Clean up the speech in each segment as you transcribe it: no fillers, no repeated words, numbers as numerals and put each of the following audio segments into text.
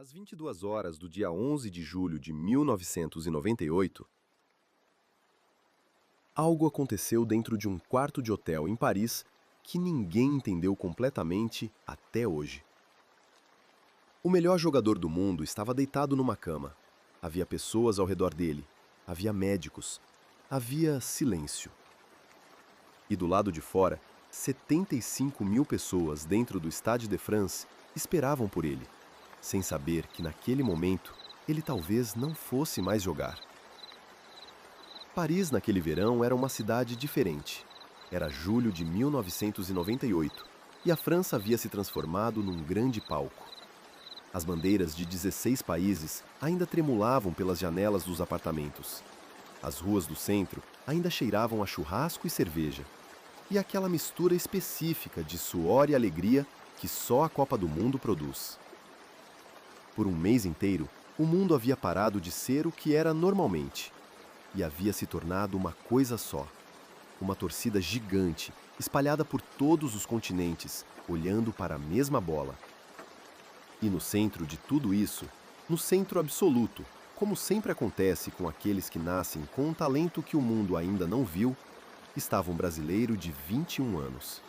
Às 22 horas do dia 11 de julho de 1998, algo aconteceu dentro de um quarto de hotel em Paris que ninguém entendeu completamente até hoje. O melhor jogador do mundo estava deitado numa cama. Havia pessoas ao redor dele, havia médicos, havia silêncio. E do lado de fora, 75 mil pessoas dentro do Stade de France esperavam por ele, sem saber que naquele momento ele talvez não fosse mais jogar. Paris naquele verão era uma cidade diferente. Era julho de 1998 e a França havia se transformado num grande palco. As bandeiras de 16 países ainda tremulavam pelas janelas dos apartamentos. As ruas do centro ainda cheiravam a churrasco e cerveja. E aquela mistura específica de suor e alegria que só a Copa do Mundo produz. Por um mês inteiro, o mundo havia parado de ser o que era normalmente e havia se tornado uma coisa só. Uma torcida gigante, espalhada por todos os continentes, olhando para a mesma bola. E no centro de tudo isso, no centro absoluto, como sempre acontece com aqueles que nascem com um talento que o mundo ainda não viu, estava um brasileiro de 21 anos.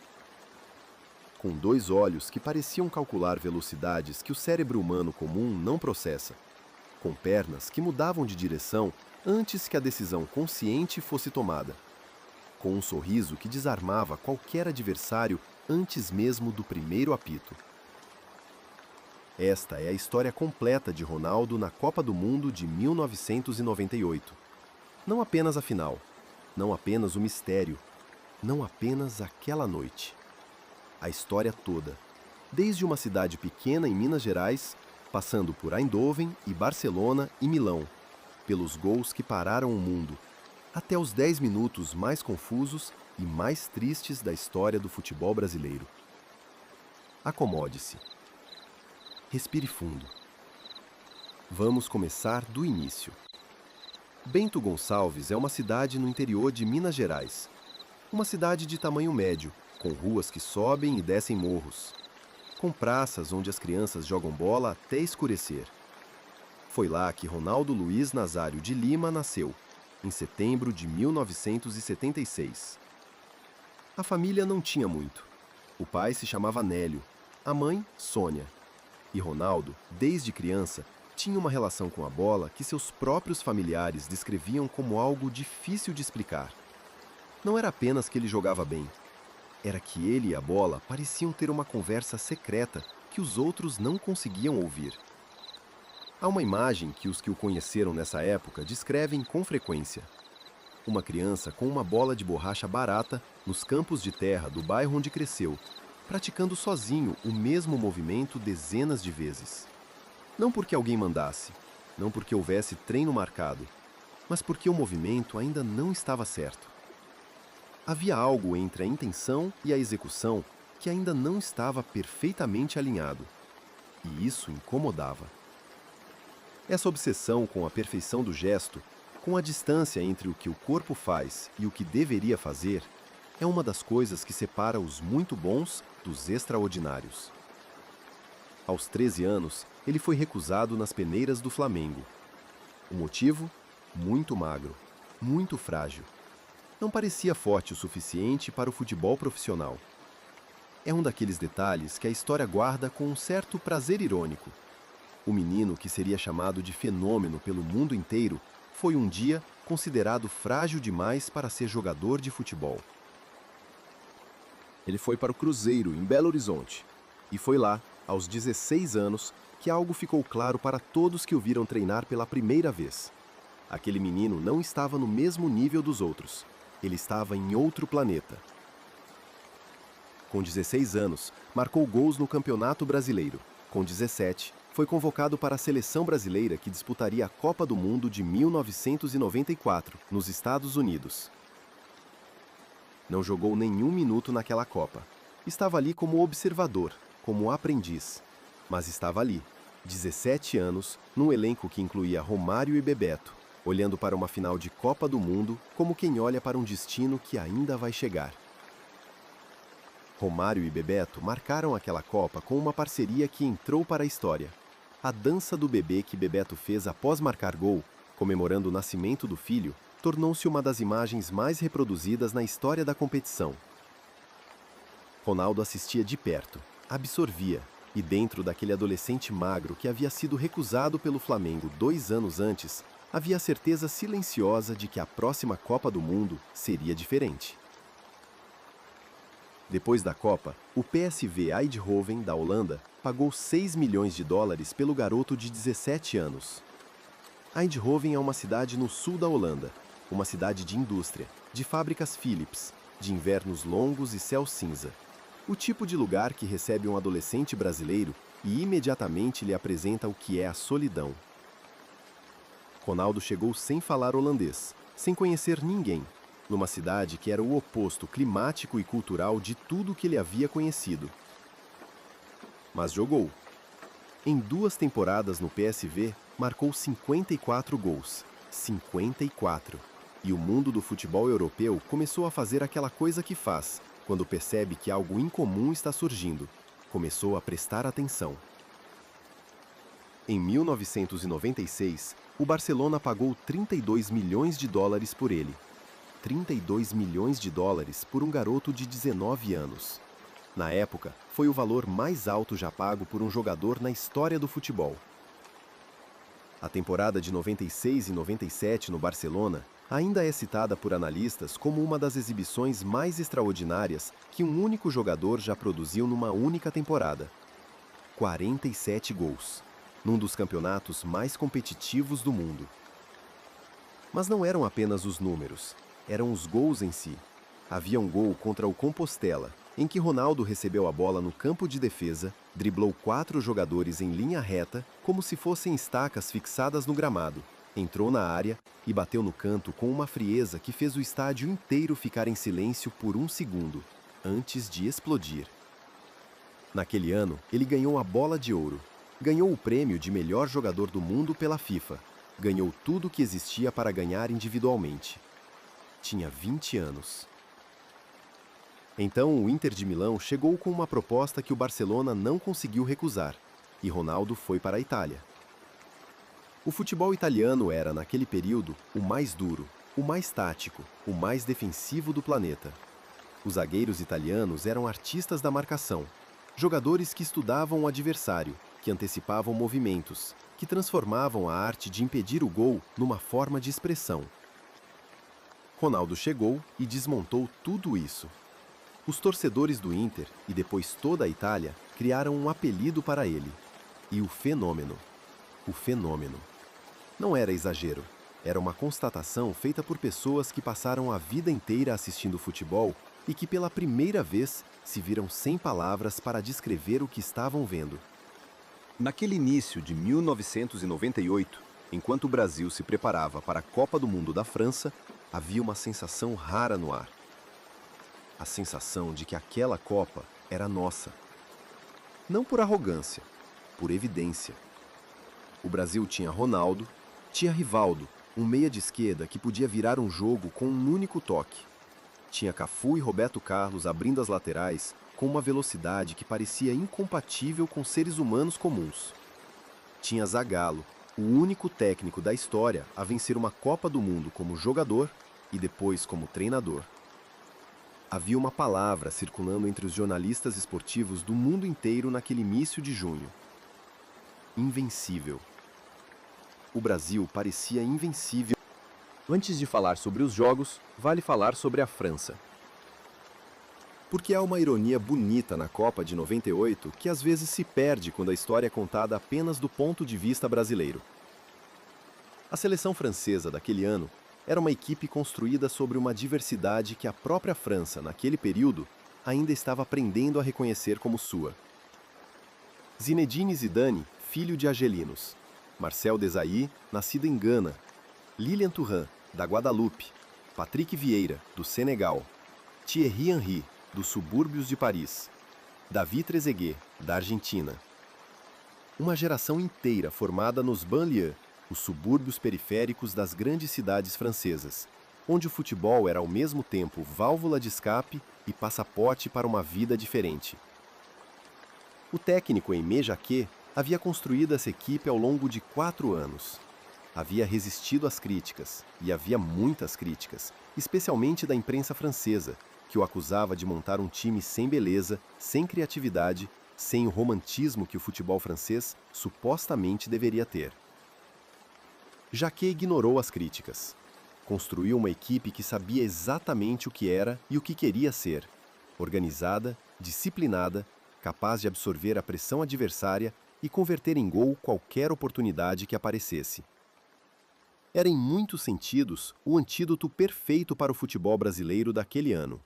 Com dois olhos que pareciam calcular velocidades que o cérebro humano comum não processa. Com pernas que mudavam de direção antes que a decisão consciente fosse tomada. Com um sorriso que desarmava qualquer adversário antes mesmo do primeiro apito. Esta é a história completa de Ronaldo na Copa do Mundo de 1998. Não apenas a final, não apenas o mistério, não apenas aquela noite. A história toda, desde uma cidade pequena em Minas Gerais, passando por Eindhoven e Barcelona e Milão, pelos gols que pararam o mundo, até os 10 minutos mais confusos e mais tristes da história do futebol brasileiro. Acomode-se. Respire fundo. Vamos começar do início. Bento Gonçalves é uma cidade no interior de Minas Gerais. Uma cidade de tamanho médio, com ruas que sobem e descem morros. Com praças onde as crianças jogam bola até escurecer. Foi lá que Ronaldo Luiz Nazário de Lima nasceu, em setembro de 1976. A família não tinha muito. O pai se chamava Nélio, a mãe, Sônia. E Ronaldo, desde criança, tinha uma relação com a bola que seus próprios familiares descreviam como algo difícil de explicar. Não era apenas que ele jogava bem. Era que ele e a bola pareciam ter uma conversa secreta que os outros não conseguiam ouvir. Há uma imagem que os que o conheceram nessa época descrevem com frequência. Uma criança com uma bola de borracha barata nos campos de terra do bairro onde cresceu, praticando sozinho o mesmo movimento dezenas de vezes. Não porque alguém mandasse, não porque houvesse treino marcado, mas porque o movimento ainda não estava certo. Havia algo entre a intenção e a execução que ainda não estava perfeitamente alinhado, e isso incomodava. Essa obsessão com a perfeição do gesto, com a distância entre o que o corpo faz e o que deveria fazer, é uma das coisas que separa os muito bons dos extraordinários. Aos 13 anos, ele foi recusado nas peneiras do Flamengo. O motivo? Muito magro, muito frágil. Não parecia forte o suficiente para o futebol profissional. É um daqueles detalhes que a história guarda com um certo prazer irônico. O menino que seria chamado de fenômeno pelo mundo inteiro foi um dia considerado frágil demais para ser jogador de futebol. Ele foi para o Cruzeiro, em Belo Horizonte. E foi lá, aos 16 anos, que algo ficou claro para todos que o viram treinar pela primeira vez. Aquele menino não estava no mesmo nível dos outros. Ele estava em outro planeta. Com 16 anos, marcou gols no Campeonato Brasileiro. Com 17, foi convocado para a seleção brasileira que disputaria a Copa do Mundo de 1994, nos Estados Unidos. Não jogou nenhum minuto naquela Copa. Estava ali como observador, como aprendiz. Mas estava ali, 17 anos, num elenco que incluía Romário e Bebeto, olhando para uma final de Copa do Mundo como quem olha para um destino que ainda vai chegar. Romário e Bebeto marcaram aquela Copa com uma parceria que entrou para a história. A dança do bebê que Bebeto fez após marcar gol, comemorando o nascimento do filho, tornou-se uma das imagens mais reproduzidas na história da competição. Ronaldo assistia de perto, absorvia, e dentro daquele adolescente magro que havia sido recusado pelo Flamengo 2 anos antes, havia a certeza silenciosa de que a próxima Copa do Mundo seria diferente. Depois da Copa, o PSV Eindhoven, da Holanda, pagou 6 milhões de dólares pelo garoto de 17 anos. Eindhoven é uma cidade no sul da Holanda, uma cidade de indústria, de fábricas Philips, de invernos longos e céu cinza. O tipo de lugar que recebe um adolescente brasileiro e imediatamente lhe apresenta o que é a solidão. Ronaldo chegou sem falar holandês, sem conhecer ninguém, numa cidade que era o oposto climático e cultural de tudo que ele havia conhecido. Mas jogou. Em 2 temporadas no PSV, marcou 54 gols. 54! E o mundo do futebol europeu começou a fazer aquela coisa que faz, quando percebe que algo incomum está surgindo. Começou a prestar atenção. Em 1996, o Barcelona pagou 32 milhões de dólares por ele. 32 milhões de dólares por um garoto de 19 anos. Na época, foi o valor mais alto já pago por um jogador na história do futebol. A temporada de 96 e 97 no Barcelona ainda é citada por analistas como uma das exibições mais extraordinárias que um único jogador já produziu numa única temporada. 47 gols, num dos campeonatos mais competitivos do mundo. Mas não eram apenas os números, eram os gols em si. Havia um gol contra o Compostela, em que Ronaldo recebeu a bola no campo de defesa, driblou 4 jogadores em linha reta, como se fossem estacas fixadas no gramado, entrou na área e bateu no canto com uma frieza que fez o estádio inteiro ficar em silêncio por 1 segundo, antes de explodir. Naquele ano, ele ganhou a Bola de Ouro, ganhou o prêmio de melhor jogador do mundo pela FIFA, ganhou tudo o que existia para ganhar individualmente. Tinha 20 anos. Então o Inter de Milão chegou com uma proposta que o Barcelona não conseguiu recusar, e Ronaldo foi para a Itália. O futebol italiano era, naquele período, o mais duro, o mais tático, o mais defensivo do planeta. Os zagueiros italianos eram artistas da marcação, jogadores que estudavam o adversário, que antecipavam movimentos, que transformavam a arte de impedir o gol numa forma de expressão. Ronaldo chegou e desmontou tudo isso. Os torcedores do Inter, e depois toda a Itália, criaram um apelido para ele. E o fenômeno. O fenômeno. Não era exagero. Era uma constatação feita por pessoas que passaram a vida inteira assistindo futebol e que pela primeira vez se viram sem palavras para descrever o que estavam vendo. Naquele início de 1998, enquanto o Brasil se preparava para a Copa do Mundo da França, havia uma sensação rara no ar. A sensação de que aquela Copa era nossa. Não por arrogância, por evidência. O Brasil tinha Ronaldo, tinha Rivaldo, um meia de esquerda que podia virar um jogo com um único toque. Tinha Cafu e Roberto Carlos abrindo as laterais com uma velocidade que parecia incompatível com seres humanos comuns. Tinha Zagallo, o único técnico da história a vencer uma Copa do Mundo como jogador e depois como treinador. Havia uma palavra circulando entre os jornalistas esportivos do mundo inteiro naquele início de junho. Invencível. O Brasil parecia invencível. Antes de falar sobre os jogos, vale falar sobre a França. Porque há uma ironia bonita na Copa de 98 que às vezes se perde quando a história é contada apenas do ponto de vista brasileiro. A seleção francesa daquele ano era uma equipe construída sobre uma diversidade que a própria França, naquele período, ainda estava aprendendo a reconhecer como sua. Zinedine Zidane, filho de argelinos. Marcel Desailly, nascido em Gana. Lilian Thuram, da Guadeloupe. Patrick Vieira, do Senegal. Thierry Henry, dos subúrbios de Paris. David Trezeguet, da Argentina. Uma geração inteira formada nos banlieues, os subúrbios periféricos das grandes cidades francesas, onde o futebol era ao mesmo tempo válvula de escape e passaporte para uma vida diferente. O técnico Aimé Jacquet Havia construído essa equipe ao longo de 4 anos. Havia resistido às críticas, e havia muitas críticas, especialmente da imprensa francesa, que o acusava de montar um time sem beleza, sem criatividade, sem o romantismo que o futebol francês supostamente deveria ter. Jacquet ignorou as críticas. Construiu uma equipe que sabia exatamente o que era e o que queria ser, organizada, disciplinada, capaz de absorver a pressão adversária e converter em gol qualquer oportunidade que aparecesse. Era, em muitos sentidos, o antídoto perfeito para o futebol brasileiro daquele ano.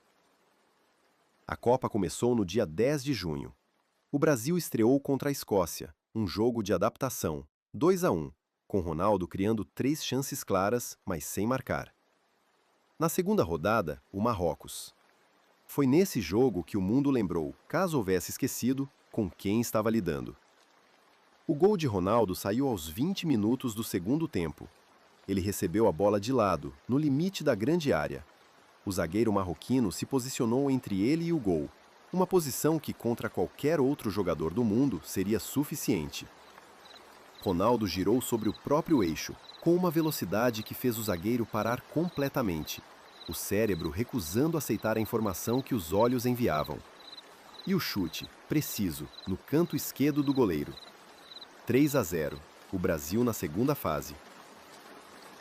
A Copa começou no dia 10 de junho. O Brasil estreou contra a Escócia, um jogo de adaptação, 2-1, com Ronaldo criando 3 chances claras, mas sem marcar. Na segunda rodada, o Marrocos. Foi nesse jogo que o mundo lembrou, caso houvesse esquecido, com quem estava lidando. O gol de Ronaldo saiu aos 20 minutos do segundo tempo. Ele recebeu a bola de lado, no limite da grande área. O zagueiro marroquino se posicionou entre ele e o gol, uma posição que contra qualquer outro jogador do mundo seria suficiente. Ronaldo girou sobre o próprio eixo, com uma velocidade que fez o zagueiro parar completamente, o cérebro recusando aceitar a informação que os olhos enviavam. E o chute, preciso, no canto esquerdo do goleiro. 3-0, o Brasil na segunda fase.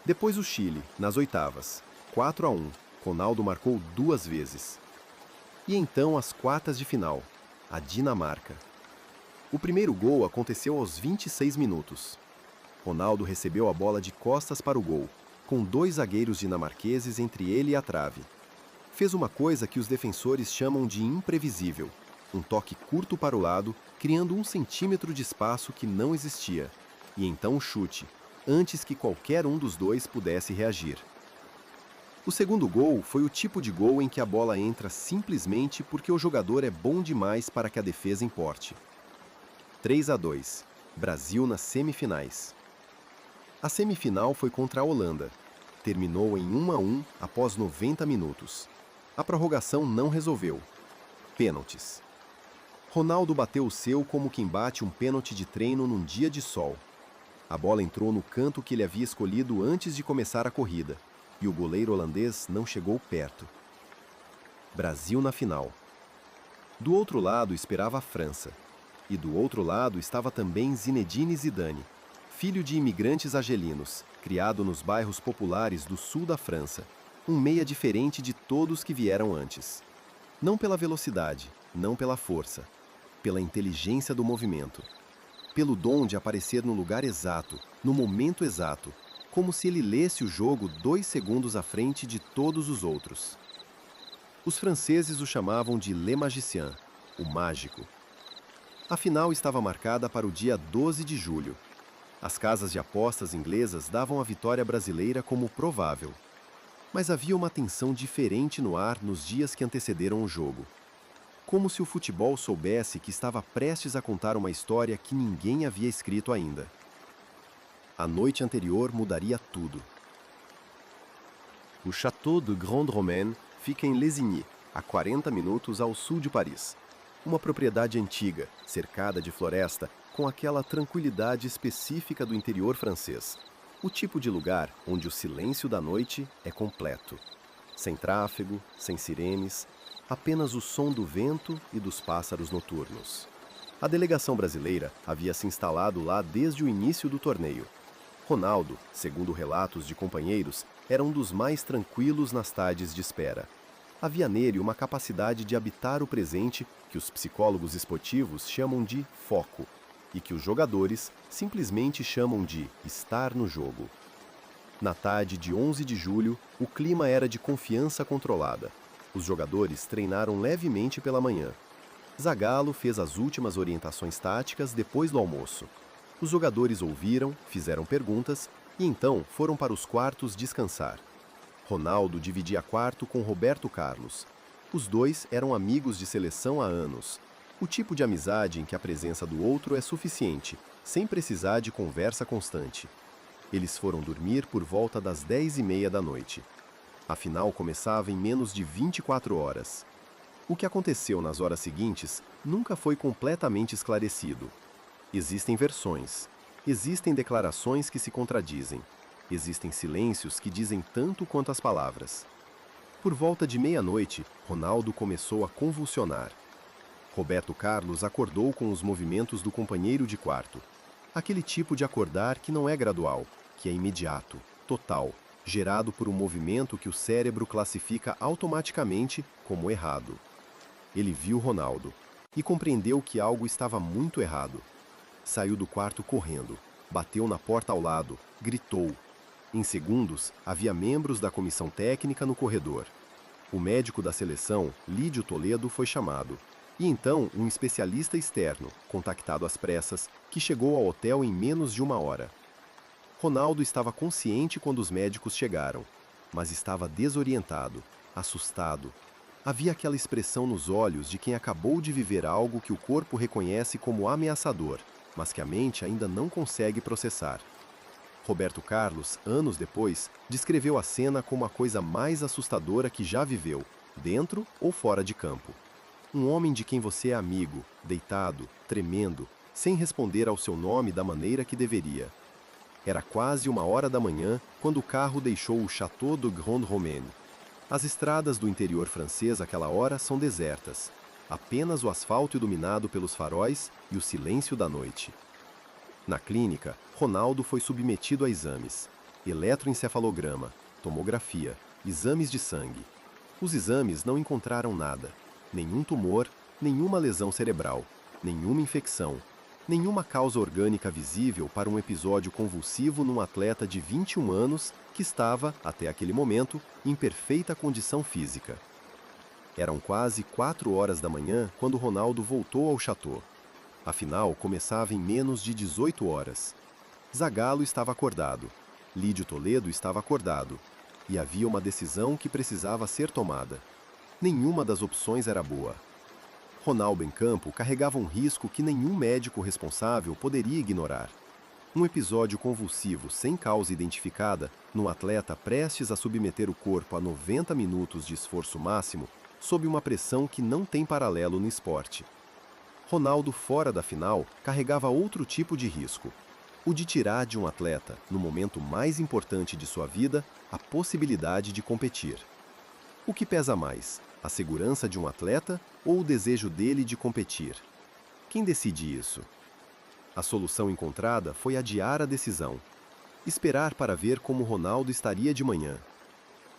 Depois o Chile, nas oitavas, 4-1, Ronaldo marcou 2 vezes. E então as quartas de final, a Dinamarca. O primeiro gol aconteceu aos 26 minutos. Ronaldo recebeu a bola de costas para o gol, com 2 zagueiros dinamarqueses entre ele e a trave. Fez uma coisa que os defensores chamam de imprevisível, um toque curto para o lado, criando 1 centímetro de espaço que não existia, e então o chute, antes que qualquer um dos dois pudesse reagir. O segundo gol foi o tipo de gol em que a bola entra simplesmente porque o jogador é bom demais para que a defesa importe. 3-2, Brasil nas semifinais. A semifinal foi contra a Holanda. Terminou em 1-1 após 90 minutos. A prorrogação não resolveu. Pênaltis. Ronaldo bateu o seu como quem bate um pênalti de treino num dia de sol. A bola entrou no canto que ele havia escolhido antes de começar a corrida, e o goleiro holandês não chegou perto. Brasil na final. Do outro lado esperava a França. E do outro lado estava também Zinedine Zidane, filho de imigrantes argelinos, criado nos bairros populares do sul da França, um meia diferente de todos que vieram antes. Não pela velocidade, não pela força, pela inteligência do movimento, pelo dom de aparecer no lugar exato, no momento exato, como se ele lesse o jogo 2 segundos à frente de todos os outros. Os franceses o chamavam de Le Magicien, o mágico. A final estava marcada para o dia 12 de julho. As casas de apostas inglesas davam a vitória brasileira como provável. Mas havia uma tensão diferente no ar nos dias que antecederam o jogo. Como se o futebol soubesse que estava prestes a contar uma história que ninguém havia escrito ainda. A noite anterior mudaria tudo. O Château de Grande Romaine fica em Lesigny, a 40 minutos ao sul de Paris. Uma propriedade antiga, cercada de floresta, com aquela tranquilidade específica do interior francês. O tipo de lugar onde o silêncio da noite é completo. Sem tráfego, sem sirenes, apenas o som do vento e dos pássaros noturnos. A delegação brasileira havia se instalado lá desde o início do torneio. Ronaldo, segundo relatos de companheiros, era um dos mais tranquilos nas tardes de espera. Havia nele uma capacidade de habitar o presente que os psicólogos esportivos chamam de foco e que os jogadores simplesmente chamam de estar no jogo. Na tarde de 11 de julho, o clima era de confiança controlada. Os jogadores treinaram levemente pela manhã. Zagallo fez as últimas orientações táticas depois do almoço. Os jogadores ouviram, fizeram perguntas e então foram para os quartos descansar. Ronaldo dividia quarto com Roberto Carlos. Os dois eram amigos de seleção há anos. O tipo de amizade em que a presença do outro é suficiente, sem precisar de conversa constante. Eles foram dormir por volta das 10h30 da noite. A final começava em menos de 24 horas. O que aconteceu nas horas seguintes nunca foi completamente esclarecido. Existem versões. Existem declarações que se contradizem. Existem silêncios que dizem tanto quanto as palavras. Por volta de meia-noite, Ronaldo começou a convulsionar. Roberto Carlos acordou com os movimentos do companheiro de quarto. Aquele tipo de acordar que não é gradual, que é imediato, total, gerado por um movimento que o cérebro classifica automaticamente como errado. Ele viu Ronaldo e compreendeu que algo estava muito errado. Saiu do quarto correndo, bateu na porta ao lado, gritou. Em segundos, havia membros da comissão técnica no corredor. O médico da seleção, Lídio Toledo, foi chamado. E então, um especialista externo, contactado às pressas, que chegou ao hotel em menos de 1 hora. Ronaldo estava consciente quando os médicos chegaram, mas estava desorientado, assustado. Havia aquela expressão nos olhos de quem acabou de viver algo que o corpo reconhece como ameaçador, mas que a mente ainda não consegue processar. Roberto Carlos, anos depois, descreveu a cena como a coisa mais assustadora que já viveu, dentro ou fora de campo. Um homem de quem você é amigo, deitado, tremendo, sem responder ao seu nome da maneira que deveria. Era quase 1 hora da manhã quando o carro deixou o Château de Grand Romaine. As estradas do interior francês àquela hora são desertas. Apenas o asfalto iluminado pelos faróis e o silêncio da noite. Na clínica, Ronaldo foi submetido a exames. Eletroencefalograma, tomografia, exames de sangue. Os exames não encontraram nada. Nenhum tumor, nenhuma lesão cerebral, nenhuma infecção, nenhuma causa orgânica visível para um episódio convulsivo num atleta de 21 anos que estava, até aquele momento, em perfeita condição física. Eram quase 4 horas da manhã quando Ronaldo voltou ao chateau. Afinal, começava em menos de 18 horas. Zagallo estava acordado, Lídio Toledo estava acordado, e havia uma decisão que precisava ser tomada. Nenhuma das opções era boa. Ronaldo em campo carregava um risco que nenhum médico responsável poderia ignorar. Um episódio convulsivo sem causa identificada, num atleta prestes a submeter o corpo a 90 minutos de esforço máximo, sob uma pressão que não tem paralelo no esporte. Ronaldo, fora da final, carregava outro tipo de risco. O de tirar de um atleta, no momento mais importante de sua vida, a possibilidade de competir. O que pesa mais? A segurança de um atleta ou o desejo dele de competir? Quem decide isso? A solução encontrada foi adiar a decisão. Esperar para ver como Ronaldo estaria de manhã.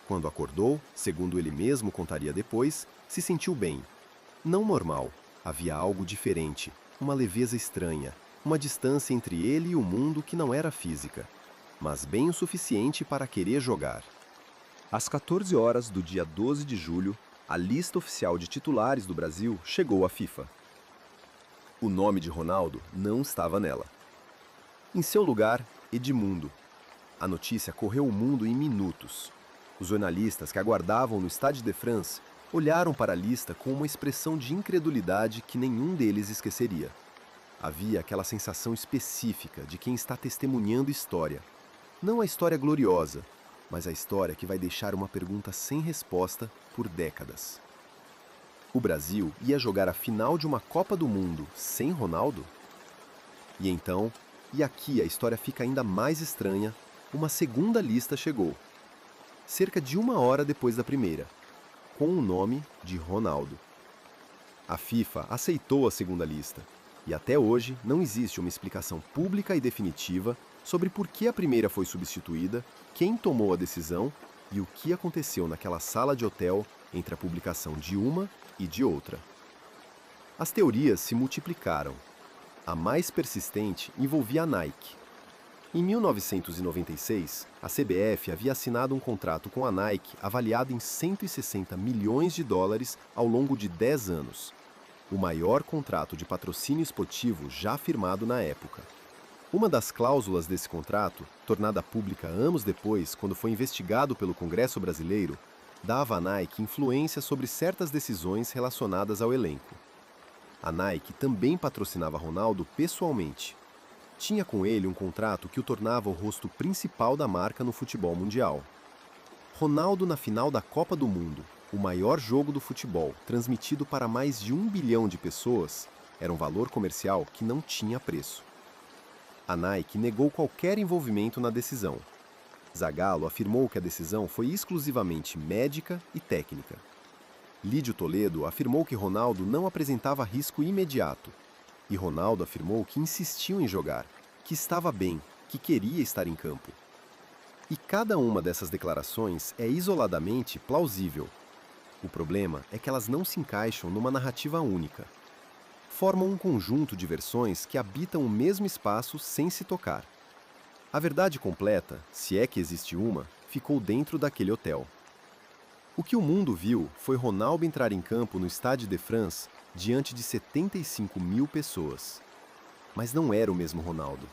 Quando acordou, segundo ele mesmo contaria depois, se sentiu bem. Não normal. Havia algo diferente, uma leveza estranha, uma distância entre ele e o mundo que não era física, mas bem o suficiente para querer jogar. Às 14 horas do dia 12 de julho, a lista oficial de titulares do Brasil chegou à FIFA. O nome de Ronaldo não estava nela. Em seu lugar, Edmundo. A notícia correu o mundo em minutos. Os jornalistas que aguardavam no Stade de France olharam para a lista com uma expressão de incredulidade que nenhum deles esqueceria. Havia aquela sensação específica de quem está testemunhando história. Não a história gloriosa, mas a história que vai deixar uma pergunta sem resposta por décadas. O Brasil ia jogar a final de uma Copa do Mundo sem Ronaldo? E então, e aqui a história fica ainda mais estranha, uma segunda lista chegou. Cerca de 1 hora depois da primeira, com o nome de Ronaldo. A FIFA aceitou a segunda lista, e até hoje não existe uma explicação pública e definitiva sobre por que a primeira foi substituída, quem tomou a decisão e o que aconteceu naquela sala de hotel entre a publicação de uma e de outra. As teorias se multiplicaram. A mais persistente envolvia a Nike. Em 1996, a CBF havia assinado um contrato com a Nike avaliado em 160 milhões de dólares ao longo de 10 anos. O maior contrato de patrocínio esportivo já firmado na época. Uma das cláusulas desse contrato, tornada pública anos depois, quando foi investigado pelo Congresso Brasileiro, dava à Nike influência sobre certas decisões relacionadas ao elenco. A Nike também patrocinava Ronaldo pessoalmente. Tinha com ele um contrato que o tornava o rosto principal da marca no futebol mundial. Ronaldo na final da Copa do Mundo, o maior jogo do futebol, transmitido para mais de 1 bilhão de pessoas, Era um valor comercial que não tinha preço. A Nike negou qualquer envolvimento na decisão. Zagallo afirmou que a decisão foi exclusivamente médica e técnica. Lídio Toledo afirmou que Ronaldo não apresentava risco imediato. E Ronaldo afirmou que insistiu em jogar, que estava bem, que queria estar em campo. E cada uma dessas declarações é isoladamente plausível. O problema é que elas não se encaixam numa narrativa única. Formam um conjunto de versões que habitam o mesmo espaço sem se tocar. A verdade completa, se é que existe uma, ficou dentro daquele hotel. O que o mundo viu foi Ronaldo entrar em campo no Stade de France diante de 75 mil pessoas. Mas não era o mesmo Ronaldo.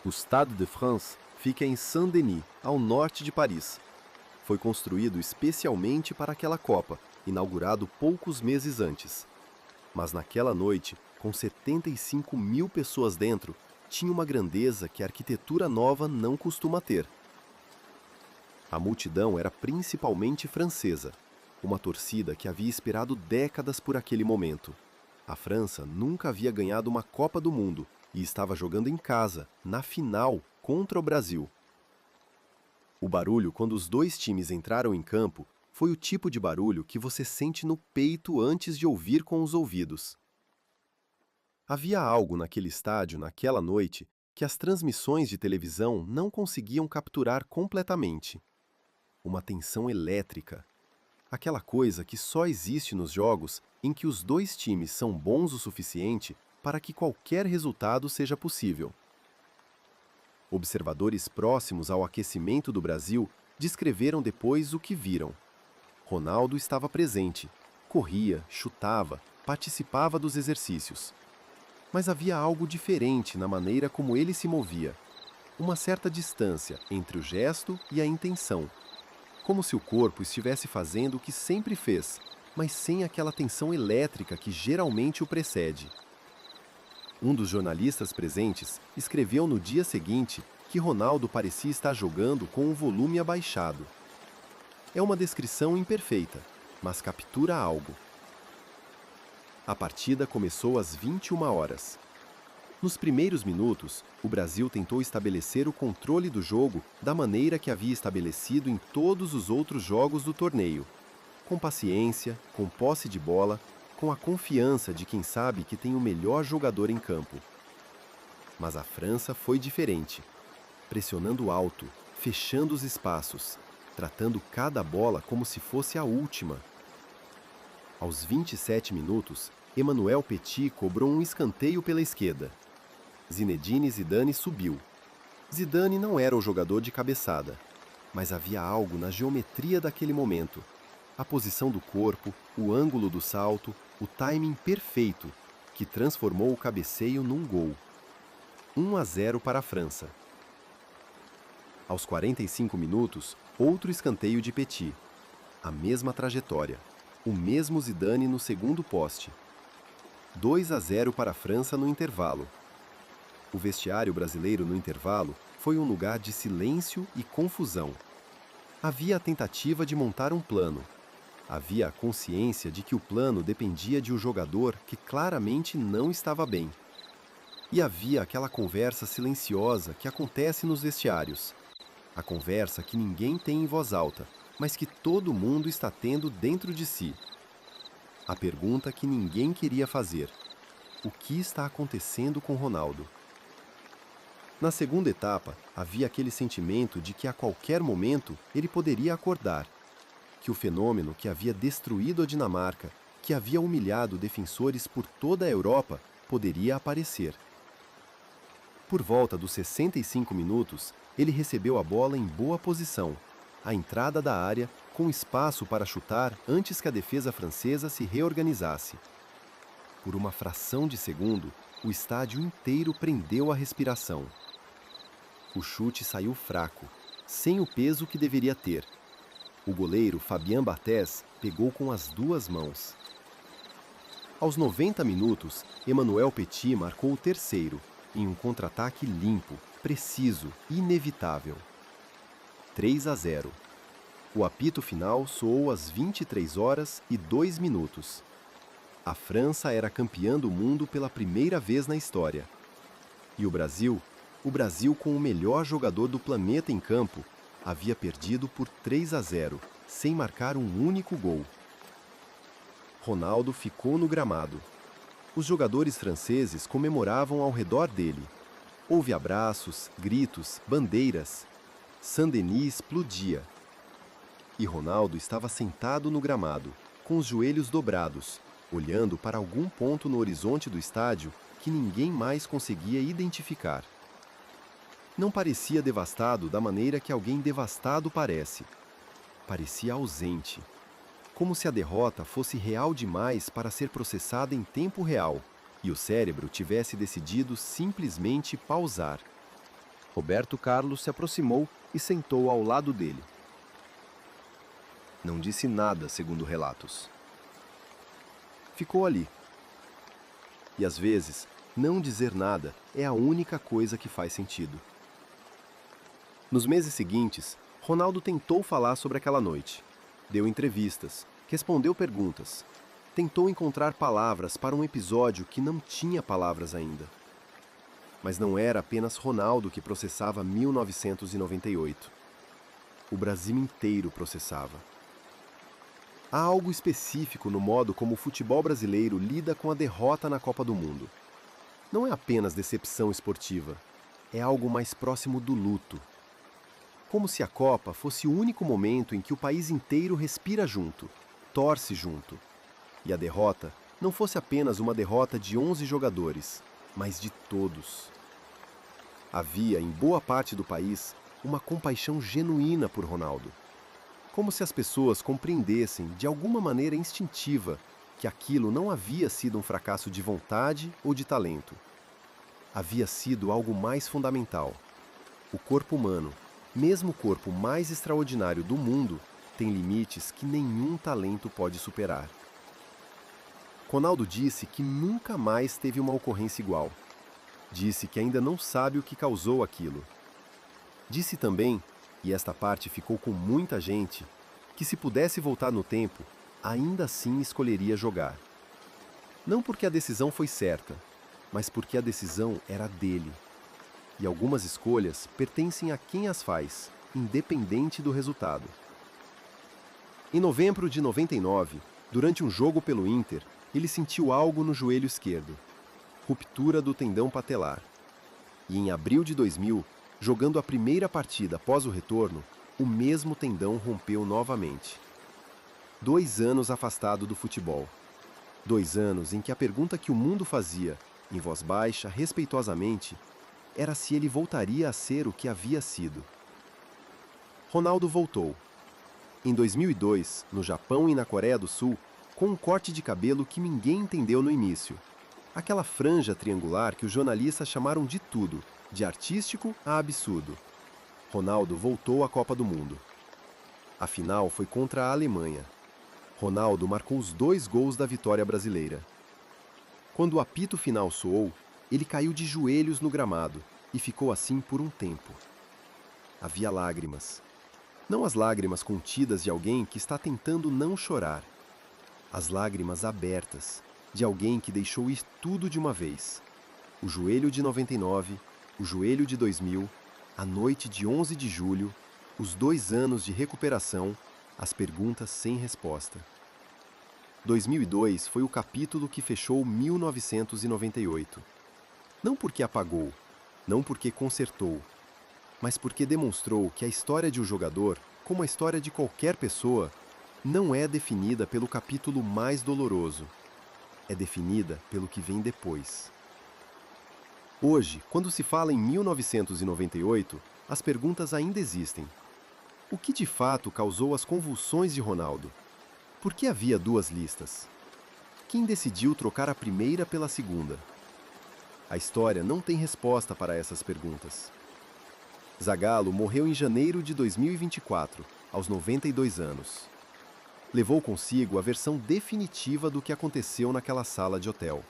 O Stade de France fica em Saint-Denis, ao norte de Paris. Foi construído especialmente para aquela Copa, inaugurado poucos meses antes. Mas naquela noite, com 75 mil pessoas dentro, tinha uma grandeza que a arquitetura nova não costuma ter. A multidão era principalmente francesa, uma torcida que havia esperado décadas por aquele momento. A França nunca havia ganhado uma Copa do Mundo e estava jogando em casa, na final, contra o Brasil. O barulho quando os dois times entraram em campo foi o tipo de barulho que você sente no peito antes de ouvir com os ouvidos. Havia algo naquele estádio, naquela noite, que as transmissões de televisão não conseguiam capturar completamente. Uma tensão elétrica. Aquela coisa que só existe nos jogos em que os dois times são bons o suficiente para que qualquer resultado seja possível. Observadores próximos ao aquecimento do Brasil descreveram depois o que viram. Ronaldo estava presente, corria, chutava, participava dos exercícios. Mas havia algo diferente na maneira como ele se movia. Uma certa distância entre o gesto e a intenção. Como se o corpo estivesse fazendo o que sempre fez, mas sem aquela tensão elétrica que geralmente o precede. Um dos jornalistas presentes escreveu no dia seguinte que Ronaldo parecia estar jogando com o volume abaixado. É uma descrição imperfeita, mas captura algo. A partida começou às 21 horas. Nos primeiros minutos, o Brasil tentou estabelecer o controle do jogo da maneira que havia estabelecido em todos os outros jogos do torneio, com paciência, com posse de bola, com a confiança de quem sabe que tem o melhor jogador em campo. Mas a França foi diferente, pressionando alto, fechando os espaços, tratando cada bola como se fosse a última. Aos 27 minutos, Emmanuel Petit cobrou um escanteio pela esquerda. Zinedine Zidane subiu. Zidane não era o jogador de cabeçada, mas havia algo na geometria daquele momento. A posição do corpo, o ângulo do salto, o timing perfeito, que transformou o cabeceio num gol. 1-0 para a França. Aos 45 minutos, outro escanteio de Petit. A mesma trajetória. O mesmo Zidane no segundo poste. 2-0 para a França no intervalo. O vestiário brasileiro no intervalo foi um lugar de silêncio e confusão. Havia a tentativa de montar um plano. Havia a consciência de que o plano dependia de um jogador que claramente não estava bem. E havia aquela conversa silenciosa que acontece nos vestiários. A conversa que ninguém tem em voz alta, mas que todo mundo está tendo dentro de si. A pergunta que ninguém queria fazer: o que está acontecendo com Ronaldo? Na segunda etapa, havia aquele sentimento de que a qualquer momento ele poderia acordar, que o fenômeno que havia destruído a Dinamarca, que havia humilhado defensores por toda a Europa, poderia aparecer. Por volta dos 65 minutos, ele recebeu a bola em boa posição, à entrada da área, com espaço para chutar antes que a defesa francesa se reorganizasse. Por uma fração de segundo, o estádio inteiro prendeu a respiração. O chute saiu fraco, sem o peso que deveria ter. O goleiro Fabien Barthez pegou com as duas mãos. Aos 90 minutos, Emmanuel Petit marcou o terceiro, em um contra-ataque limpo, preciso, inevitável. 3-0. O apito final soou às 23 horas e 2 minutos. A França era campeã do mundo pela primeira vez na história. E o Brasil com o melhor jogador do planeta em campo, havia perdido por 3-0, sem marcar um único gol. Ronaldo ficou no gramado. Os jogadores franceses comemoravam ao redor dele. Houve abraços, gritos, bandeiras. Saint-Denis explodia. E Ronaldo estava sentado no gramado, com os joelhos dobrados, olhando para algum ponto no horizonte do estádio que ninguém mais conseguia identificar. Não parecia devastado da maneira que alguém devastado parece. Parecia ausente, como se a derrota fosse real demais para ser processada em tempo real e o cérebro tivesse decidido simplesmente pausar. Roberto Carlos se aproximou e sentou ao lado dele. Não disse nada, segundo relatos. Ficou ali. E às vezes, não dizer nada é a única coisa que faz sentido. Nos meses seguintes, Ronaldo tentou falar sobre aquela noite. Deu entrevistas, respondeu perguntas, tentou encontrar palavras para um episódio que não tinha palavras ainda. Mas não era apenas Ronaldo que processava 1998. O Brasil inteiro processava. Há algo específico no modo como o futebol brasileiro lida com a derrota na Copa do Mundo. Não é apenas decepção esportiva, é algo mais próximo do luto. Como se a Copa fosse o único momento em que o país inteiro respira junto, torce junto. E a derrota não fosse apenas uma derrota de 11 jogadores, mas de todos. Havia, em boa parte do país, uma compaixão genuína por Ronaldo. Como se as pessoas compreendessem, de alguma maneira instintiva, que aquilo não havia sido um fracasso de vontade ou de talento. Havia sido algo mais fundamental. O corpo humano, mesmo o corpo mais extraordinário do mundo, tem limites que nenhum talento pode superar. Ronaldo disse que nunca mais teve uma ocorrência igual. Disse que ainda não sabe o que causou aquilo. Disse também, e esta parte ficou com muita gente, que se pudesse voltar no tempo, ainda assim escolheria jogar. Não porque a decisão foi certa, mas porque a decisão era dele. E algumas escolhas pertencem a quem as faz, independente do resultado. Em novembro de 99, durante um jogo pelo Inter, ele sentiu algo no joelho esquerdo, ruptura do tendão patelar. E em abril de 2000, jogando a primeira partida após o retorno, o mesmo tendão rompeu novamente. 2 anos afastado do futebol. 2 anos em que a pergunta que o mundo fazia, em voz baixa, respeitosamente, era se ele voltaria a ser o que havia sido. Ronaldo voltou. Em 2002, no Japão e na Coreia do Sul, com um corte de cabelo que ninguém entendeu no início. Aquela franja triangular que os jornalistas chamaram de tudo, de artístico a absurdo. Ronaldo voltou à Copa do Mundo. A final foi contra a Alemanha. Ronaldo marcou os 2 gols da vitória brasileira. Quando o apito final soou, ele caiu de joelhos no gramado e ficou assim por um tempo. Havia lágrimas. Não as lágrimas contidas de alguém que está tentando não chorar. As lágrimas abertas, de alguém que deixou ir tudo de uma vez. O joelho de 99, o joelho de 2000, a noite de 11 de julho, os 2 anos de recuperação, as perguntas sem resposta. 2002 foi o capítulo que fechou 1998. Não porque apagou, não porque consertou, mas porque demonstrou que a história de um jogador, como a história de qualquer pessoa, não é definida pelo capítulo mais doloroso. É definida pelo que vem depois. Hoje, quando se fala em 1998, as perguntas ainda existem. O que de fato causou as convulsões de Ronaldo? Por que havia 2 listas? Quem decidiu trocar a primeira pela segunda? A história não tem resposta para essas perguntas. Zagallo morreu em janeiro de 2024, aos 92 anos. Levou consigo a versão definitiva do que aconteceu naquela sala de hotel.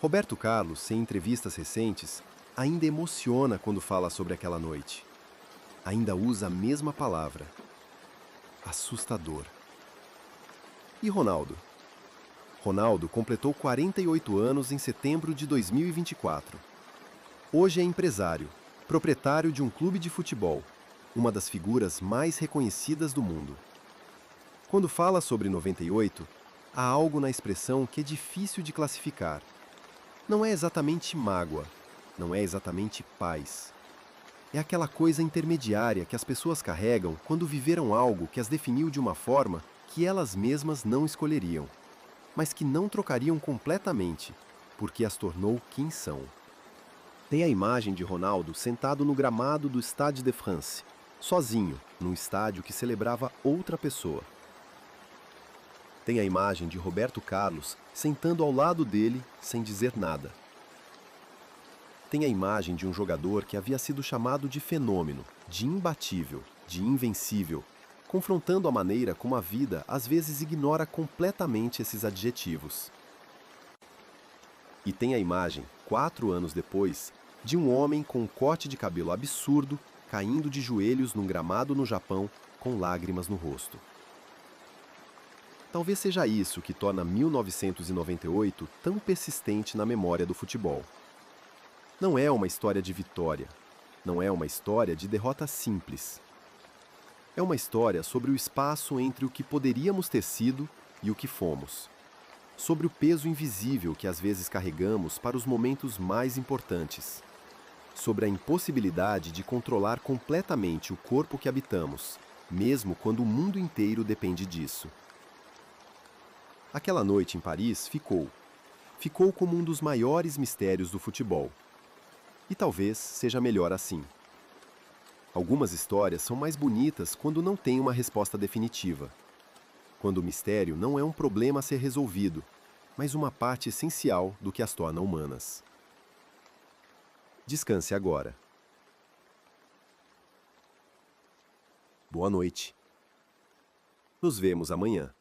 Roberto Carlos, em entrevistas recentes, ainda emociona quando fala sobre aquela noite. Ainda usa a mesma palavra. Assustador. E Ronaldo? Ronaldo completou 48 anos em setembro de 2024. Hoje é empresário, proprietário de um clube de futebol, uma das figuras mais reconhecidas do mundo. Quando fala sobre 98, há algo na expressão que é difícil de classificar. Não é exatamente mágoa, não é exatamente paz. É aquela coisa intermediária que as pessoas carregam quando viveram algo que as definiu de uma forma que elas mesmas não escolheriam, mas que não trocariam completamente, porque as tornou quem são. Tem a imagem de Ronaldo sentado no gramado do Stade de France, sozinho, num estádio que celebrava outra pessoa. Tem a imagem de Roberto Carlos sentando ao lado dele sem dizer nada. Tem a imagem de um jogador que havia sido chamado de fenômeno, de imbatível, de invencível, confrontando a maneira como a vida às vezes ignora completamente esses adjetivos. E tem a imagem, 4 anos depois, de um homem com um corte de cabelo absurdo, caindo de joelhos num gramado no Japão, com lágrimas no rosto. Talvez seja isso que torna 1998 tão persistente na memória do futebol. Não é uma história de vitória, não é uma história de derrota simples. É uma história sobre o espaço entre o que poderíamos ter sido e o que fomos. Sobre o peso invisível que às vezes carregamos para os momentos mais importantes. Sobre a impossibilidade de controlar completamente o corpo que habitamos, mesmo quando o mundo inteiro depende disso. Aquela noite em Paris ficou como um dos maiores mistérios do futebol. E talvez seja melhor assim. Algumas histórias são mais bonitas quando não têm uma resposta definitiva. Quando o mistério não é um problema a ser resolvido, mas uma parte essencial do que as torna humanas. Descanse agora. Boa noite. Nos vemos amanhã.